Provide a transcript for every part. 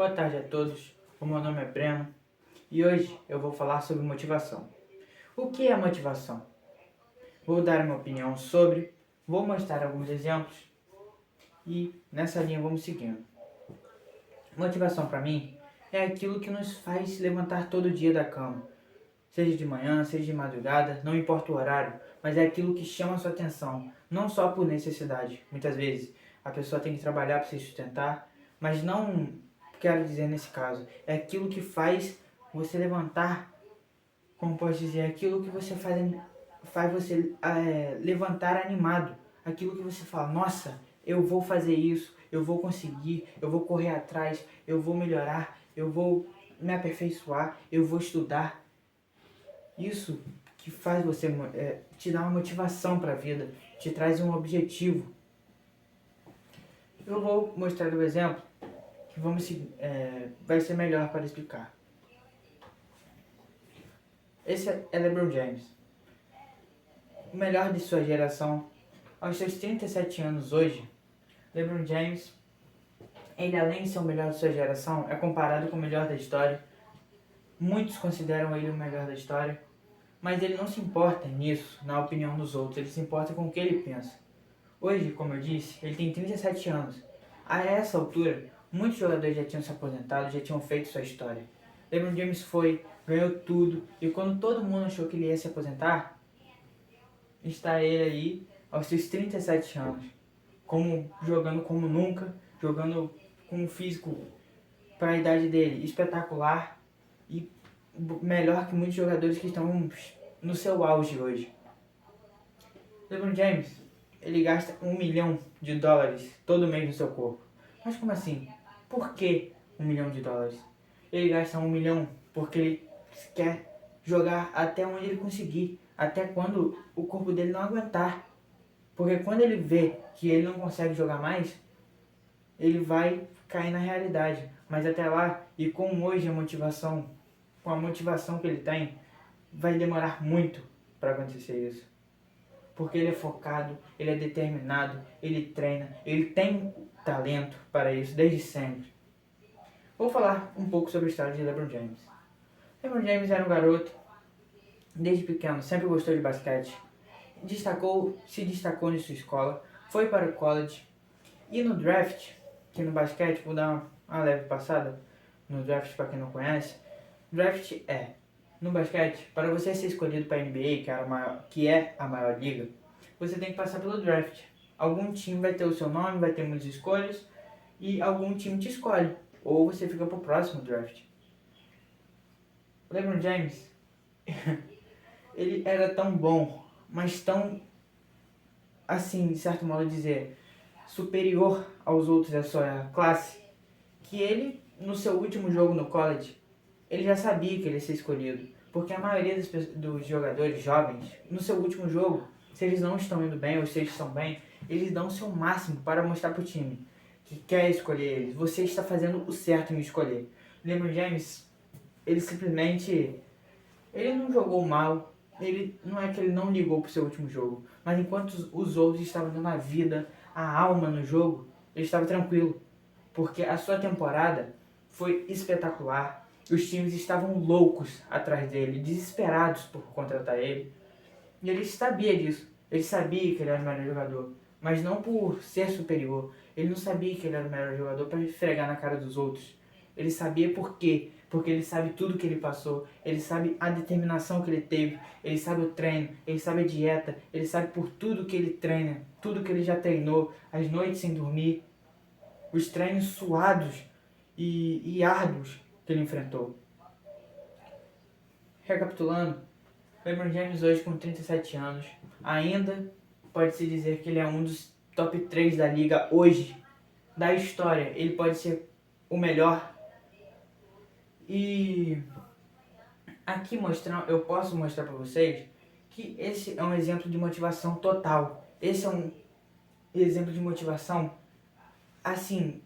Boa tarde a todos, o meu nome é Breno e hoje eu vou falar sobre motivação. O que é motivação? Vou dar uma opinião sobre, vou mostrar alguns exemplos e nessa linha vamos seguindo. Motivação para mim é aquilo que nos faz levantar todo dia da cama, seja de manhã, seja de madrugada, não importa o horário, mas é aquilo que chama a sua atenção, não só por necessidade. Muitas vezes a pessoa tem que trabalhar para se sustentar, mas não quero dizer nesse caso, é aquilo que faz você levantar, como posso dizer, aquilo que você faz você levantar animado, aquilo que você fala, nossa, eu vou fazer isso, eu vou conseguir, eu vou correr atrás, eu vou melhorar, eu vou me aperfeiçoar, eu vou estudar. Isso que faz você, te dar uma motivação para a vida, te traz um objetivo. Eu vou mostrar o exemplo que vai ser melhor para explicar. Esse é LeBron James, o melhor de sua geração. Aos seus 37 anos hoje, LeBron James, ele além de ser o melhor de sua geração, é comparado com o melhor da história. Muitos consideram ele o melhor da história, mas ele não se importa nisso, na opinião dos outros, ele se importa com o que ele pensa. Hoje, como eu disse, ele tem 37 anos. A essa altura, muitos jogadores já tinham se aposentado, já tinham feito sua história. LeBron James foi, ganhou tudo, e quando todo mundo achou que ele ia se aposentar, está ele aí aos seus 37 anos, jogando como nunca, jogando com um físico para a idade dele espetacular e melhor que muitos jogadores que estão no seu auge hoje. LeBron James, ele gasta $1 milhão todo mês no seu corpo. Mas como assim? Por que $1 milhão? Ele gasta 1 milhão porque ele quer jogar até onde ele conseguir, até quando o corpo dele não aguentar. Porque quando ele vê que ele não consegue jogar mais, ele vai cair na realidade. Mas até lá, e com hoje com a motivação que ele tem, vai demorar muito para acontecer isso. Porque ele é focado, ele é determinado, ele treina, ele tem talento para isso desde sempre. Vou falar um pouco sobre a história de LeBron James. LeBron James era um garoto, desde pequeno, sempre gostou de basquete. Se destacou em sua escola, foi para o college. E no draft, que no basquete, vou dar uma leve passada no draft para quem não conhece. Draft no basquete, para você ser escolhido para a NBA, que é a maior liga, você tem que passar pelo draft. Algum time vai ter o seu nome, vai ter muitas escolhas, e algum time te escolhe, ou você fica para o próximo draft. LeBron James, ele era tão bom, mas tão, assim, de certo modo dizer, superior aos outros da sua classe, que ele, no seu último jogo no college, ele já sabia que ele ia ser escolhido. Porque a maioria dos jogadores jovens, no seu último jogo, se eles não estão indo bem ou se eles estão bem, eles dão o seu máximo para mostrar para o time que quer escolher eles. Você está fazendo o certo em escolher. LeBron James, ele simplesmente, ele não jogou mal, não é que ele não ligou para o seu último jogo, mas enquanto os outros estavam dando a vida, a alma no jogo, ele estava tranquilo, porque a sua temporada foi espetacular. Os times estavam loucos atrás dele, desesperados por contratar ele. E ele sabia disso. Ele sabia que ele era o melhor jogador, mas não por ser superior. Ele não sabia que ele era o melhor jogador para esfregar na cara dos outros. Ele sabia por quê? Porque ele sabe tudo que ele passou, ele sabe a determinação que ele teve, ele sabe o treino, ele sabe a dieta, ele sabe por tudo que ele treina, tudo que ele já treinou, as noites sem dormir, os treinos suados e árduos que ele enfrentou. Recapitulando, LeBron James hoje com 37 anos, ainda pode-se dizer que ele é um dos top 3 da liga hoje, da história. Ele pode ser o melhor. E aqui eu posso mostrar para vocês que esse é um exemplo de motivação total. Esse é um exemplo de motivação, assim,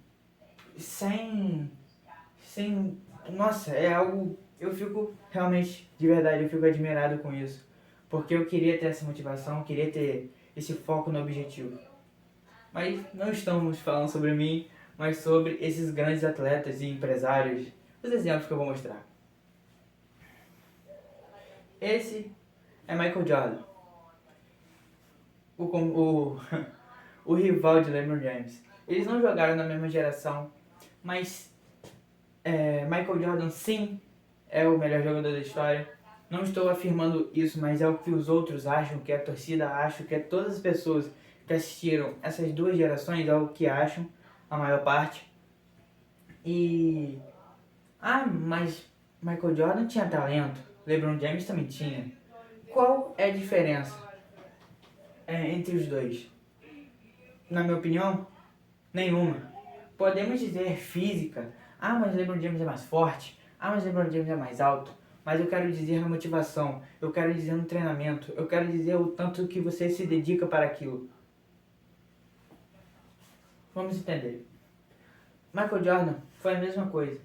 sem nossa, é algo, eu fico realmente, de verdade, eu fico admirado com isso, porque eu queria ter essa motivação, queria ter esse foco no objetivo. Mas não estamos falando sobre mim, mas sobre esses grandes atletas e empresários, os exemplos que eu vou mostrar. Esse é Michael Jordan, o, o rival de LeBron James. Eles não jogaram na mesma geração, mas Michael Jordan sim é o melhor jogador da história. Não estou afirmando isso, mas é o que os outros acham, que a torcida acha, que todas as pessoas que assistiram essas duas gerações é o que acham, a maior parte. Mas Michael Jordan tinha talento, LeBron James também tinha. Qual é a diferença entre os dois? Na minha opinião, nenhuma. Podemos dizer física, mas LeBron James é mais forte, mas LeBron James é mais alto. Mas eu quero dizer na motivação, eu quero dizer no treinamento, eu quero dizer o tanto que você se dedica para aquilo. Vamos entender. Michael Jordan foi a mesma coisa.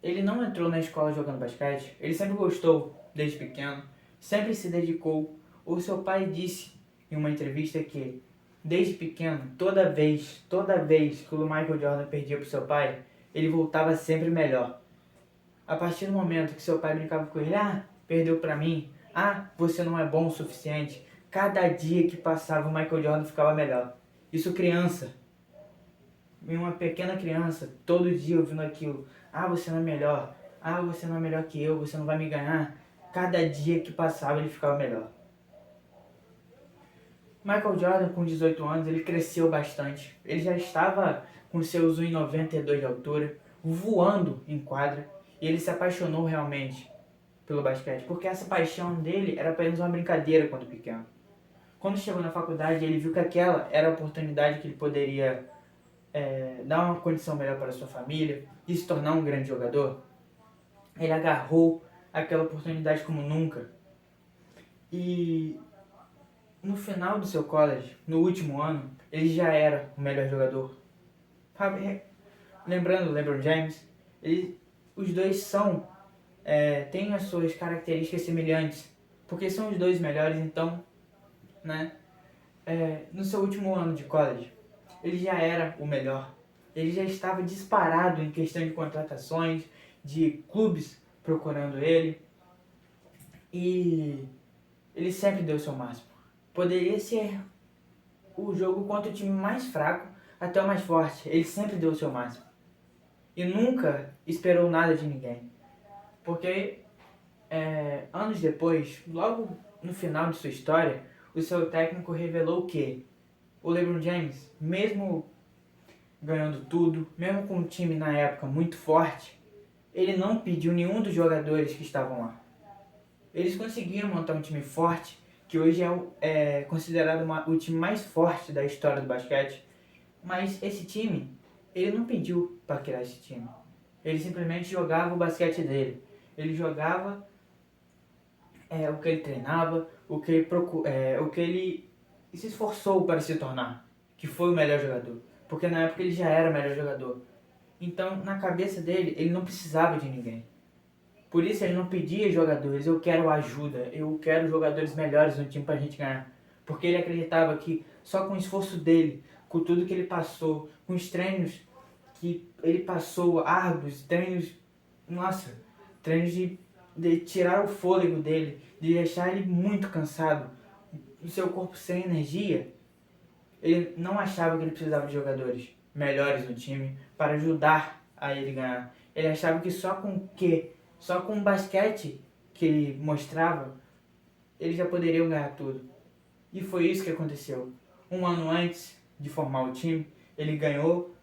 Ele não entrou na escola jogando basquete, ele sempre gostou desde pequeno, sempre se dedicou. O seu pai disse em uma entrevista que desde pequeno, toda vez que o Michael Jordan perdia para o seu pai, ele voltava sempre melhor. A partir do momento que seu pai brincava com ele, perdeu para mim, você não é bom o suficiente, cada dia que passava o Michael Jordan ficava melhor. Isso criança, uma pequena criança, todo dia ouvindo aquilo, você não é melhor, você não é melhor que eu, você não vai me ganhar. Cada dia que passava ele ficava melhor. Michael Jordan, com 18 anos, ele cresceu bastante. Ele já estava com seus 1,92 de altura, voando em quadra, e ele se apaixonou realmente pelo basquete, porque essa paixão dele era apenas uma brincadeira quando pequeno. Quando chegou na faculdade, ele viu que aquela era a oportunidade que ele poderia dar uma condição melhor para sua família e se tornar um grande jogador. Ele agarrou aquela oportunidade como nunca. E no final do seu college, no último ano, ele já era o melhor jogador. Lembrando o LeBron James, os dois têm as suas características semelhantes, porque são os dois melhores. Então, no seu último ano de college, ele já era o melhor. Ele já estava disparado em questão de contratações, de clubes procurando ele. E ele sempre deu o seu máximo. Poderia ser o jogo contra o time mais fraco até o mais forte. Ele sempre deu o seu máximo. E nunca esperou nada de ninguém. Porque anos depois, logo no final de sua história, o seu técnico revelou que o LeBron James, mesmo ganhando tudo, mesmo com um time na época muito forte, ele não pediu nenhum dos jogadores que estavam lá. Eles conseguiram montar um time forte, que hoje é considerado o time mais forte da história do basquete. Mas esse time, ele não pediu para criar esse time. Ele simplesmente jogava o basquete dele. Ele jogava o que ele treinava, o que ele se esforçou para se tornar, que foi o melhor jogador. Porque na época ele já era o melhor jogador. Então, na cabeça dele, ele não precisava de ninguém. Por isso ele não pedia jogadores, eu quero ajuda, eu quero jogadores melhores no time pra gente ganhar. Porque ele acreditava que só com o esforço dele, com tudo que ele passou, com os treinos que ele passou, árduos, treinos de tirar o fôlego dele, de deixar ele muito cansado, o seu corpo sem energia, ele não achava que ele precisava de jogadores melhores no time para ajudar a ele ganhar. Ele achava que só com o basquete que ele mostrava, eles já poderiam ganhar tudo. E foi isso que aconteceu. Um ano antes de formar o time, ele ganhou.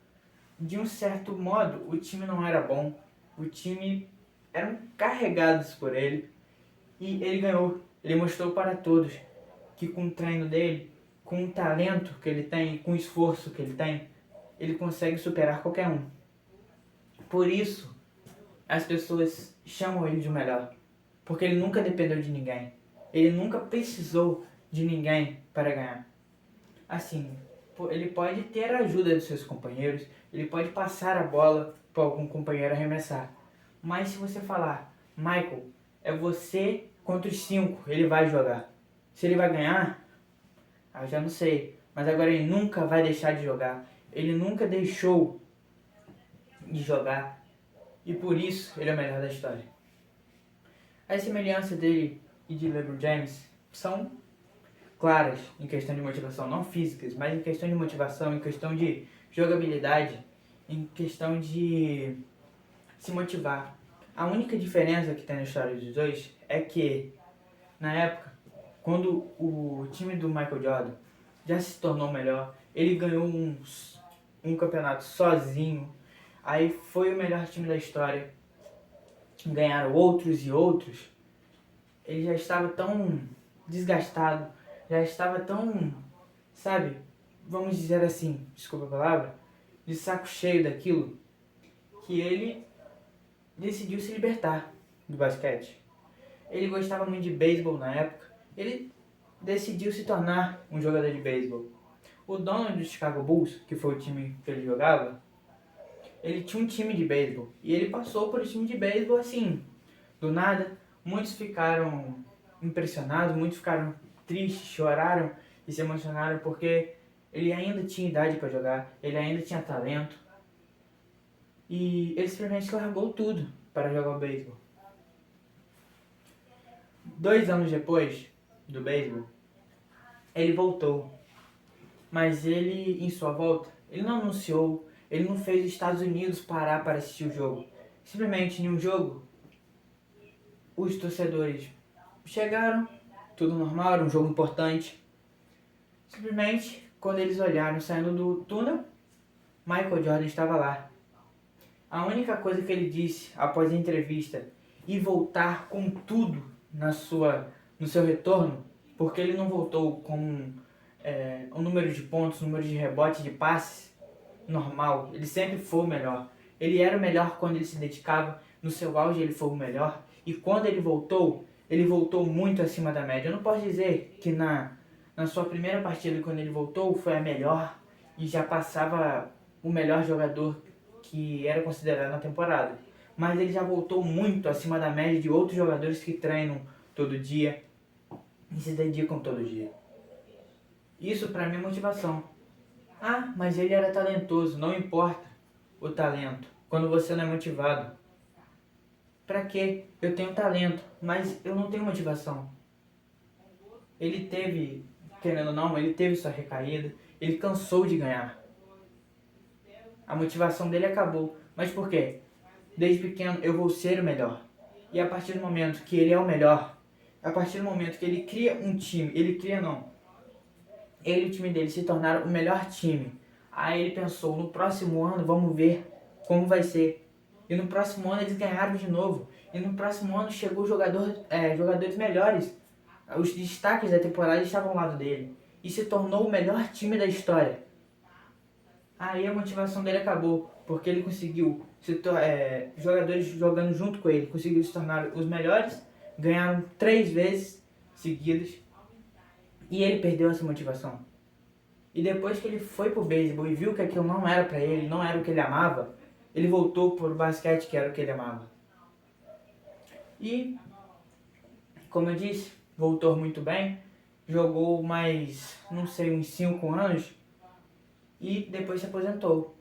De um certo modo, o time não era bom. O time eram carregados por ele. E ele ganhou. Ele mostrou para todos que com o treino dele, com o talento que ele tem, com o esforço que ele tem, ele consegue superar qualquer um. Por isso, as pessoas chamam ele de melhor, porque ele nunca dependeu de ninguém. Ele nunca precisou de ninguém para ganhar. Assim, ele pode ter a ajuda dos seus companheiros, ele pode passar a bola para algum companheiro arremessar. Mas se você falar, Michael, é você contra os 5, ele vai jogar. Se ele vai ganhar, eu já não sei. Mas agora ele nunca vai deixar de jogar. Ele nunca deixou de jogar e por isso ele é o melhor da história. As semelhanças dele e de LeBron James são claras em questão de motivação, não físicas, mas em questão de motivação, em questão de jogabilidade, em questão de se motivar. A única diferença que tem na história dos dois é que, na época, quando o time do Michael Jordan já se tornou melhor, ele ganhou um campeonato sozinho, aí foi o melhor time da história, ganharam outros e outros, ele já estava tão desgastado, já estava tão, sabe, vamos dizer assim, desculpa a palavra, de saco cheio daquilo, que ele decidiu se libertar do basquete. Ele gostava muito de beisebol na época, ele decidiu se tornar um jogador de beisebol. O dono do Chicago Bulls, que foi o time que ele jogava, ele tinha um time de beisebol. E ele passou por esse time de beisebol assim, do nada. Muitos ficaram impressionados, muitos ficaram tristes, choraram e se emocionaram porque ele ainda tinha idade para jogar, ele ainda tinha talento. E ele simplesmente largou tudo para jogar o beisebol. 2 anos depois do beisebol, ele voltou. Mas ele, em sua volta, ele não anunciou, ele não fez os Estados Unidos parar para assistir o jogo. Simplesmente, em um jogo, os torcedores chegaram, tudo normal, era um jogo importante. Simplesmente, quando eles olharam saindo do túnel, Michael Jordan estava lá. A única coisa que ele disse após a entrevista e voltar com tudo no seu retorno, porque ele não voltou com o número de pontos, o número de rebotes, de passes normal. Ele sempre foi o melhor. Ele era o melhor quando ele se dedicava, no seu auge ele foi o melhor. E quando ele voltou muito acima da média. Eu não posso dizer que na sua primeira partida, quando ele voltou, foi a melhor e já passava o melhor jogador que era considerado na temporada. Mas ele já voltou muito acima da média de outros jogadores que treinam todo dia e se dedicam todo dia. Isso pra mim é motivação. Ah, mas ele era talentoso. Não importa o talento quando você não é motivado. Pra quê? Eu tenho talento, mas eu não tenho motivação. Ele teve, querendo ou não, ele teve sua recaída. Ele cansou de ganhar. A motivação dele acabou. Mas por quê? Desde pequeno eu vou ser o melhor. E a partir do momento que ele é o melhor, a partir do momento que ele cria um time, ele e o time dele se tornaram o melhor time. Aí ele pensou, no próximo ano vamos ver como vai ser. E no próximo ano eles ganharam de novo. E no próximo ano chegou jogadores melhores. Os destaques da temporada estavam ao lado dele. E se tornou o melhor time da história. Aí a motivação dele acabou, porque ele conseguiu, jogadores jogando junto com ele, conseguiram se tornar os melhores, ganharam 3 vezes seguidas, e ele perdeu essa motivação. E depois que ele foi pro beisebol e viu que aquilo não era pra ele, não era o que ele amava, ele voltou pro basquete, que era o que ele amava. E, como eu disse, voltou muito bem, jogou mais, não sei, uns 5 anos, e depois se aposentou.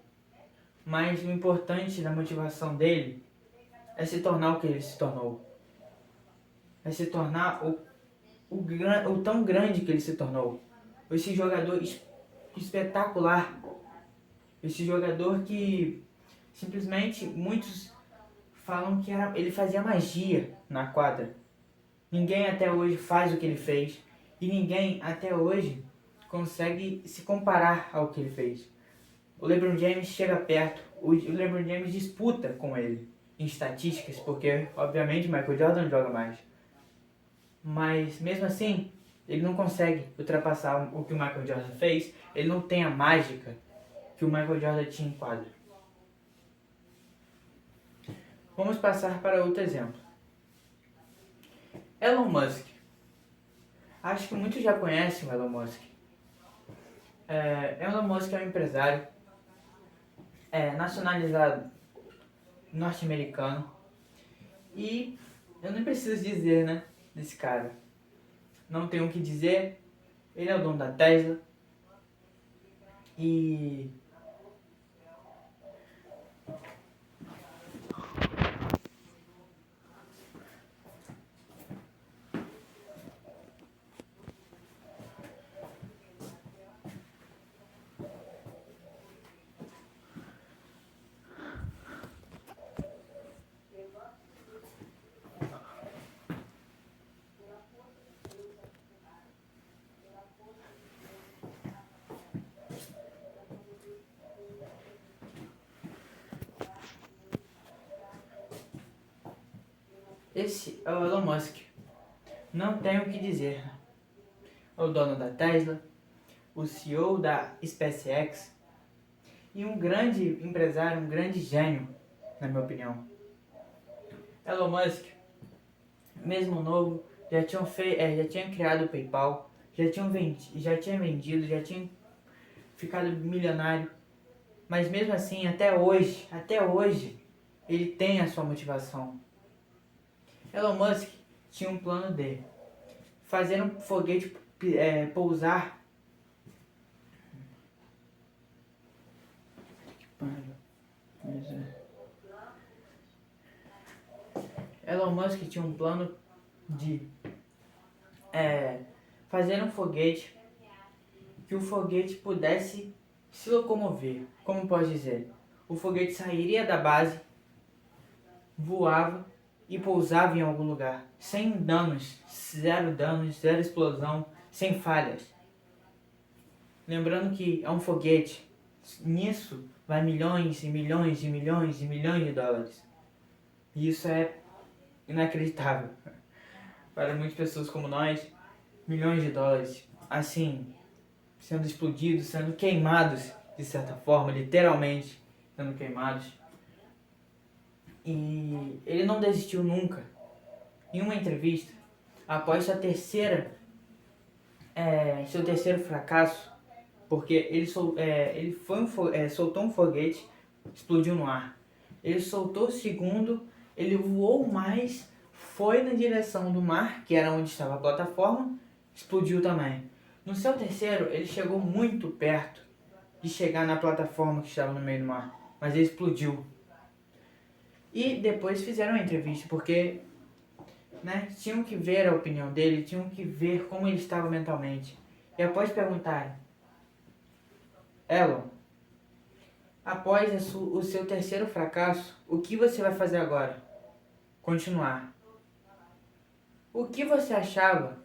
Mas o importante da motivação dele é se tornar o que ele se tornou. É se tornar o tão grande que ele se tornou. Esse jogador espetacular. Esse jogador que simplesmente muitos falam que ele fazia magia na quadra. Ninguém até hoje faz o que ele fez. E ninguém até hoje consegue se comparar ao que ele fez. O LeBron James chega perto, o LeBron James disputa com ele em estatísticas, porque obviamente Michael Jordan joga mais. Mas mesmo assim, ele não consegue ultrapassar o que o Michael Jordan fez, ele não tem a mágica que o Michael Jordan tinha em quadra. Vamos passar para outro exemplo. Elon Musk. Acho que muitos já conhecem o Elon Musk. Elon Musk é um empresário nacionalizado norte-americano. E eu nem preciso dizer, né, desse cara. Não tenho o que dizer. Ele é o dono da Tesla. E Esse é o Elon Musk. Não tenho o que dizer. O dono da Tesla, o CEO da SpaceX e um grande empresário, um grande gênio, na minha opinião. Elon Musk, mesmo novo, já tinha criado o PayPal, já tinha vendido, já tinha ficado milionário. Mas mesmo assim, até hoje, ele tem a sua motivação. Elon Musk tinha um plano de fazer um foguete pousar. Elon Musk tinha um plano de fazer um foguete que o foguete pudesse se locomover. Como posso dizer? O foguete sairia da base, voava e pousava em algum lugar, sem danos, zero explosão, sem falhas. Lembrando que é um foguete, nisso vai milhões e milhões e milhões e milhões de dólares. E isso é inacreditável. Para muitas pessoas como nós, milhões de dólares, assim, sendo explodidos, sendo queimados, de certa forma, literalmente sendo queimados. E ele não desistiu nunca. Em uma entrevista, após seu terceiro fracasso, porque ele soltou um foguete, explodiu no ar. Ele soltou o segundo, ele voou mais, foi na direção do mar, que era onde estava a plataforma, explodiu também. No seu terceiro, ele chegou muito perto de chegar na plataforma que estava no meio do mar, mas ele explodiu. E depois fizeram a entrevista, porque tinham que ver a opinião dele, tinham que ver como ele estava mentalmente. E após perguntarem, Elon, após o seu terceiro fracasso, o que você vai fazer agora? Continuar. O que você achava?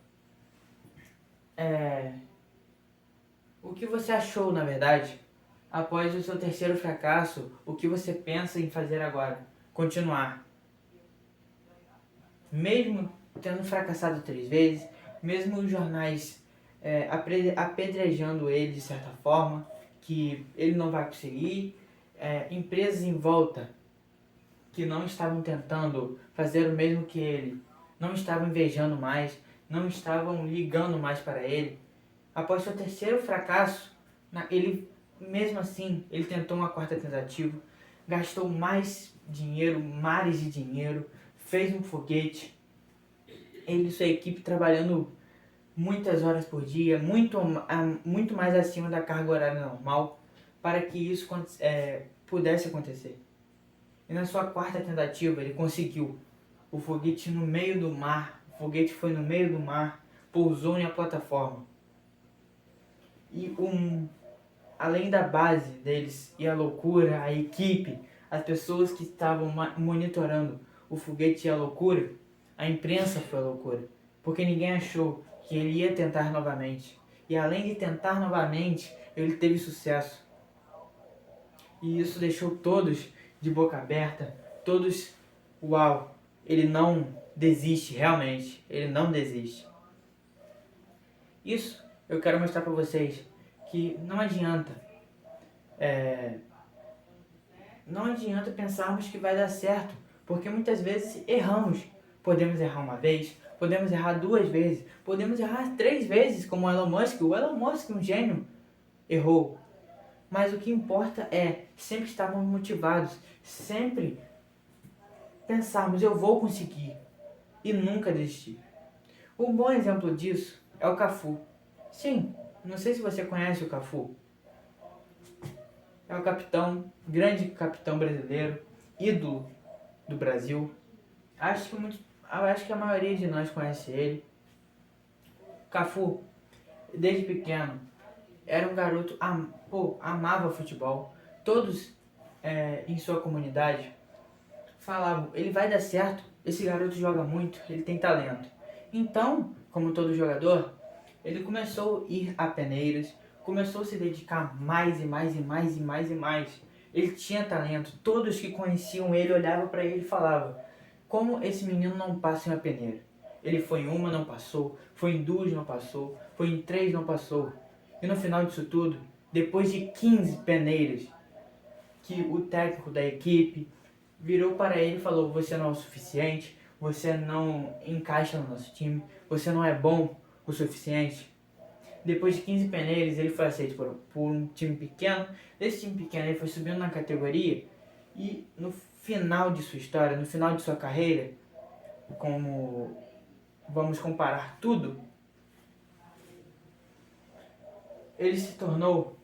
O que você achou, na verdade, após o seu terceiro fracasso? O que você pensa em fazer agora? Continuar. Mesmo tendo fracassado 3 vezes, mesmo os jornais apedrejando ele de certa forma, que ele não vai conseguir, empresas em volta que não estavam tentando fazer o mesmo que ele, não estavam invejando mais, não estavam ligando mais para ele. Após seu terceiro fracasso, ele mesmo assim, ele tentou uma quarta tentativa, gastou mais dinheiro, mares de dinheiro, fez um foguete, ele e sua equipe trabalhando muitas horas por dia, muito mais acima da carga horária normal, para que isso pudesse acontecer. E na sua quarta tentativa ele conseguiu. O foguete no meio do mar, o foguete foi no meio do mar, pousou na plataforma. E além da base deles e a loucura, a equipe, as pessoas que estavam monitorando o foguete e a loucura, a imprensa foi a loucura, porque ninguém achou que ele ia tentar novamente. E além de tentar novamente, ele teve sucesso. E isso deixou todos de boca aberta, todos, uau, ele não desiste, realmente, ele não desiste. Isso eu quero mostrar para vocês, que não adianta pensarmos que vai dar certo, porque muitas vezes erramos. Podemos errar uma vez, podemos errar 2 vezes, podemos errar 3 vezes, como o Elon Musk. O Elon Musk, um gênio, errou. Mas o que importa é sempre estarmos motivados, sempre pensarmos, eu vou conseguir, e nunca desistir. Um bom exemplo disso é o Cafu. Sim, não sei se você conhece o Cafu. É o capitão, grande capitão brasileiro, ídolo do Brasil. Acho que a maioria de nós conhece ele. Cafu, desde pequeno, era um garoto, amava futebol. Todos em sua comunidade falavam, ele vai dar certo, esse garoto joga muito, ele tem talento. Então, como todo jogador, ele começou a ir a peneiras, começou a se dedicar mais e mais e mais e mais e mais. Ele tinha talento, todos que conheciam ele olhavam para ele e falavam, Como esse menino não passa em uma peneira? Ele foi em uma, não passou, foi em duas, não passou, foi em três, não passou. E no final disso tudo, depois de 15 peneiras, que o técnico da equipe virou para ele e falou: você não é o suficiente, você não encaixa no nosso time, você não é bom o suficiente. Depois de 15 peneiras, ele foi aceito por um time pequeno. Desse time pequeno, ele foi subindo na categoria. E no final de sua história, no final de sua carreira, como vamos comparar tudo, ele se tornou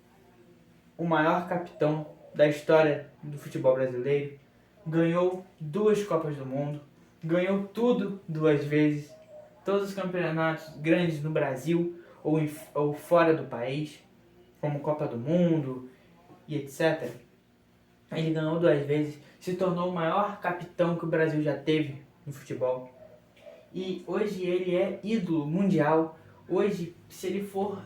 o maior capitão da história do futebol brasileiro. Ganhou 2 Copas do Mundo, ganhou tudo 2 vezes, todos os campeonatos grandes no Brasil ou fora do país, como Copa do Mundo e etc. Ele ganhou 2 vezes, se tornou o maior capitão que o Brasil já teve no futebol. E hoje ele é ídolo mundial. Hoje, se ele for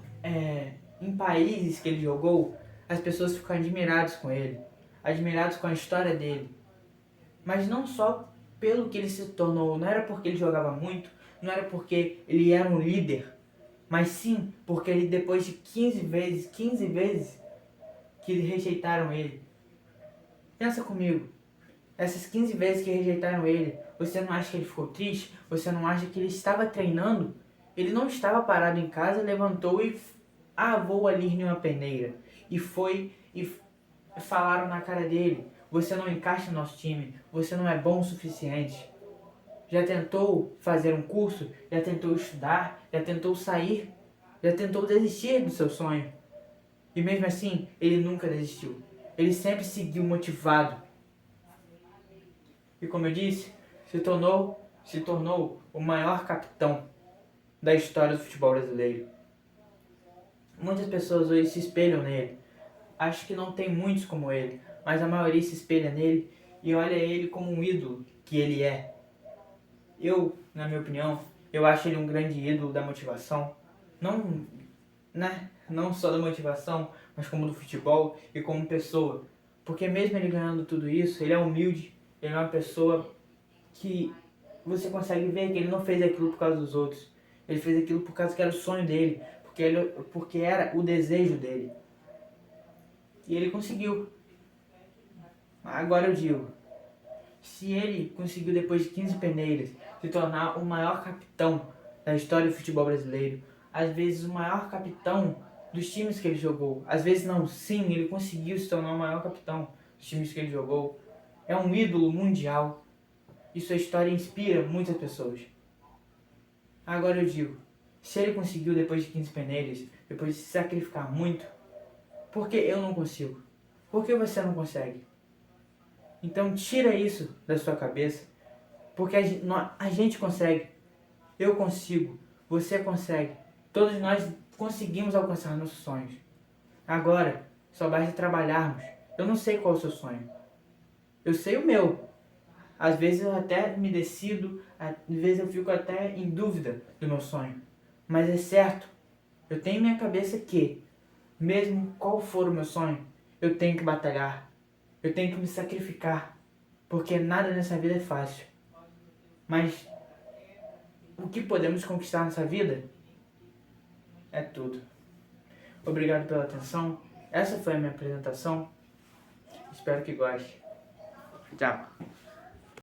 em países que ele jogou, as pessoas ficam admiradas com ele, admiradas com a história dele. Mas não só pelo que ele se tornou, não era porque ele jogava muito, não era porque ele era um líder, mas sim porque ele, depois de 15 vezes que rejeitaram ele. Pensa comigo, essas 15 vezes que rejeitaram ele, você não acha que ele ficou triste? Você não acha que ele estava treinando? Ele não estava parado em casa, levantou e vou ali em uma peneira. E foi e falaram na cara dele: você não encaixa no nosso time, você não é bom o suficiente. Já tentou fazer um curso, já tentou estudar, já tentou sair, já tentou desistir do seu sonho. E mesmo assim, ele nunca desistiu. Ele sempre seguiu motivado. E como eu disse, se tornou o maior capitão da história do futebol brasileiro. Muitas pessoas hoje se espelham nele. Acho que não tem muitos como ele, mas a maioria se espelha nele e olha ele como um ídolo que ele é. Eu, na minha opinião, eu acho ele um grande ídolo da motivação. Não, não só da motivação, mas como do futebol e como pessoa. Porque mesmo ele ganhando tudo isso, ele é humilde, ele é uma pessoa que você consegue ver que ele não fez aquilo por causa dos outros. Ele fez aquilo por causa que era o sonho dele, porque era o desejo dele. E ele conseguiu. Agora eu digo, se ele conseguiu depois de 15 peneiras se tornar o maior capitão da história do futebol brasileiro, às vezes o maior capitão dos times que ele jogou, às vezes não, sim, ele conseguiu se tornar o maior capitão dos times que ele jogou, é um ídolo mundial e sua história inspira muitas pessoas. Agora eu digo, se ele conseguiu depois de 15 peneiras, depois de se sacrificar muito, por que eu não consigo? Por que você não consegue? Então tira isso da sua cabeça, porque a gente consegue, eu consigo, você consegue, todos nós conseguimos alcançar nossos sonhos. Agora, só basta trabalharmos. Eu não sei qual é o seu sonho, eu sei o meu. Às vezes eu até me decido, às vezes eu fico até em dúvida do meu sonho. Mas é certo, eu tenho em minha cabeça que, mesmo qual for o meu sonho, eu tenho que batalhar, eu tenho que me sacrificar, porque nada nessa vida é fácil. Mas o que podemos conquistar nessa vida é tudo. Obrigado pela atenção. Essa foi a minha apresentação. Espero que goste. Tchau.